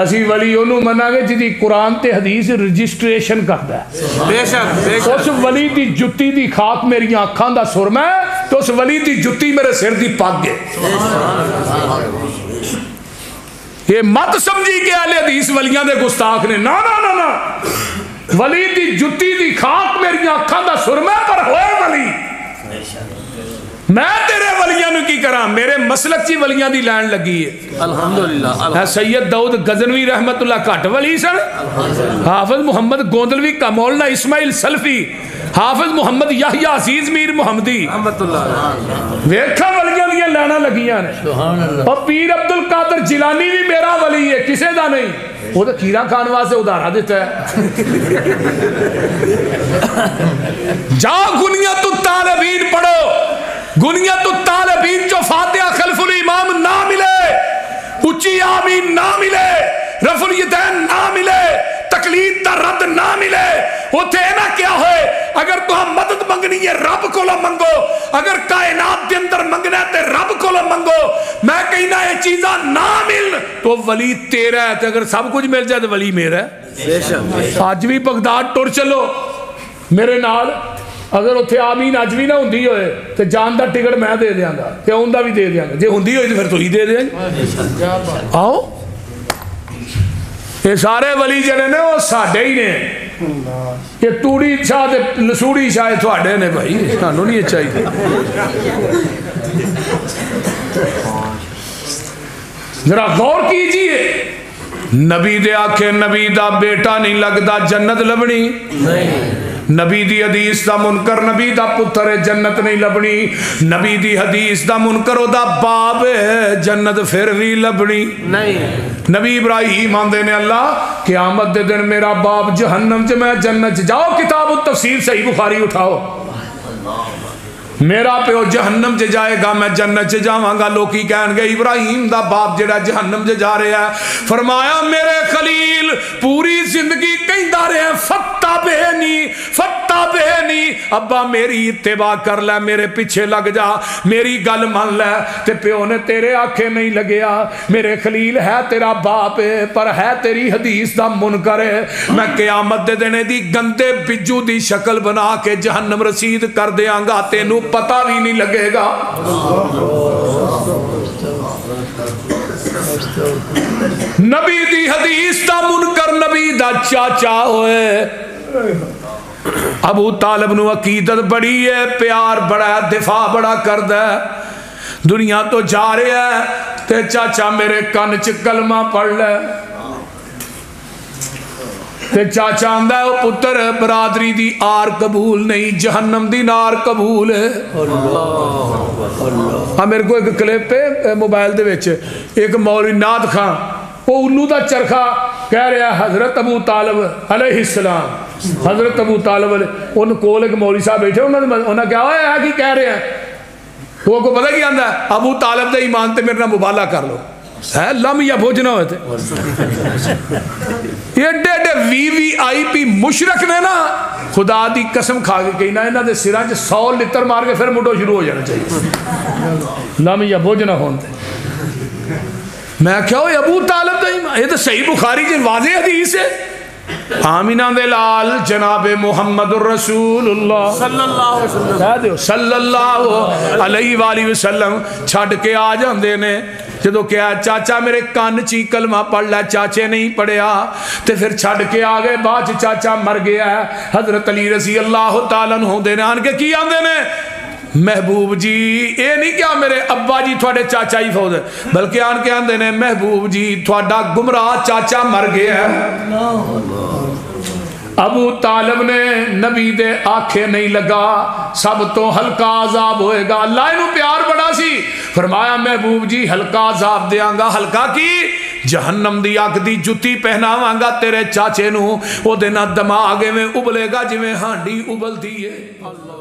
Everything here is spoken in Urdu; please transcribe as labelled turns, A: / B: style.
A: اسی ولی انہوں منا گے جی قرآن تے حدیث رجسٹریشن کرتا ہے.
B: بے شک
A: اس ولی دی جتی دی خاک میری آنکھاں دا سرما ہے تو اس ولی دی جتی میرے سر دی پگ ہے. یہ مت سمجھی کہ اہل حدیث ولیاں دے گستاخ نے. نا نا نا نا ولی دی جتی دی خاک میری آنکھاں دا سرما پر ہوئے ولی. میں تیرے ولیاں نو کی کراں؟ میرے مسلک چی ولیاں دی لائن لگی ہے. الحمدللہ. سید داؤد غزنوی رحمت اللہ کٹ ولی سن. حافظ محمد گوندلوی کا مولانا اسماعیل سلفی، حافظ محمد یحییٰ عزیز میر محمدی ویکھا ولیاں دی لائناں لگیاں نے. اور پیر عبد القادر جیلانی بھی میرا ولی ہے، کسے دا نہیں. وہ تو کھیرا کھان واسطے ادارہ دیتا ہے. جاؤ گنیت الطالبین پڑھو. گنیت الطالبین جو فاتحہ خلف الامام نہ ملے، اچھی آمین نہ ملے، رفع الیدین نہ ملے، تقلید دا رد نہ ملے، اتھے نہ کیا ہوئے. اگر تو ہم مدد منگنی ہے رب کو لو منگو، اگر کائنات دے اندر منگنا ہے تے رب کو لو منگو. میں کہنا یہ چیزاں نہ مل تو ولی تیرا ہے، تے اگر سب کچھ مل جائے تو ولی میرا ہے. آج بھی بغداد ٹر چلو میرے نال، اگر اتھے آمین اج بھی نہ ہوندی ہوئے تو جان دا ٹکٹ میں دے دیاں گا، تے اون دا بھی دے دیاں گا. جے ہوندی ہوئی تو پھر تو ہی دے دیں. آؤ یہ سارے ولی جڑے نے وہ ساڈے ہی نے. یہ توڑی شاہ تے لسوڑی شاہ تھوڑے نے بھائی، سانوں نہیں چاہیے. ذرا غور کیجئے. نبی دے آکھے نبی دا بیٹا نہیں لگدا جنت لبنی. نبی دی حدیث دا منکر نبی دا پتر جنت نہیں لبنی. نبی دی حدیث دا منکر او دا باپ جنت پھر بھی لبنی نہیں. نبی ابراہیم آندے نے اللہ قیامت دے دن میرا باپ جہنم چ میں جنت چ. جاؤ کتاب التفسیر صحیح بخاری اٹھاؤ. میرا پیو جہنم چ جائے گا میں جنت چ جاواں گا. لوکی کہن گے ابراہیم دا باپ جڑا جہنم چ جا رہا ہے. فرمایا میرے خلیل پوری زندگی کہندا رہے فتابہنی فتابہنی، ابا میری اتباع کر لے، میرے پیچھے لگ جا، میری گل مان لے. تے پیو نے تیرے آکھے نہیں لگیا. میرے خلیل ہے تیرا باپ پر ہے تیری حدیث دا منکر ہے. میں قیامت دے دن دی گندے بجو دی شکل بنا کے جہنم رسید کر دیاں گا، تینوں پتہ بھی نہیں لگے گا. نبی دی حدیث دا منکر نبی دا چاچا ہوئے. ابو طالب نو عقیدت بڑی ہے، پیار بڑا ہے، دفاع بڑا کردا ہے. دنیا تو جا رہا ہے تے چاچا میرے کن چ کلمہ پڑھ لے. تے چاچا آندا ہے او پتر برادری دی آر قبول نہیں، جہنم دی نار قبول ہے. ہاں میرے کو ایک کلپ پہ موبائل دے وچ ایک مولوی ناد خان وہ الو دا چرخا کہہ رہا ہے حضرت ابو طالب علیہ السلام. حضرت ابو طالب ان کول ایک مولوی صاحب بیٹھے، انہوں نے کہا ہے کہ کہہ رہے ہیں. وہ کو پتہ کیا آندا ہے ابو طالب دے ایمان تے میرے نہ مبالغہ کر لو. ہے لم یا بوجھ نہ ہوئے تھے. یہ ایڈے وی وی آئی پی مشرک نے نا خدا دی قسم کھا کے کہنا انہاں دے سراں چ 100 لتر مار کے پھر مڈو شروع ہو جانا چاہیے. لم یا بوجھ نہ ہون تے میں کیا ہوئے ابو طالب دا ایمان. یہ تو صحیح بخاری جی واضح حدیث ہے. آمینہ دے لال جناب محمد الرسول اللہ صلی اللہ علیہ وآلہ وسلم چھڑ کے آ جاندے نے. جدو کیا چاچا میرے کان چی کلمہ پڑھ لے، چاچے نہیں پڑھیا تے پھر چھڑ کے آگئے. بعد چاچا مر گیا ہے. حضرت علی رضی اللہ تعالیٰ عنہ دے آن کے کی آندے نے محبوب جی اے نہیں کیا میرے ابا جی تھوڑے چاچا ہی فوت ہے، بلکہ آن کے آندے نے محبوب جی تھوڑا گمراہ چاچا مر گیا ہے. ابو طالب نے نبی دے آنکھیں نہیں لگا، سب تو ہلکا عذاب ہوئے گا. اللہ انہوں پیار بڑا سی، فرمایا محبوب جی ہلکا عذاب دیاں گا. ہلکا کی جہنم دی اگ دی جتی پہناواں گا تیرے چاچے نو، او دے نہ دماغے میں ابلے گا جویں ہانڈی ابل دی ہے. اللہ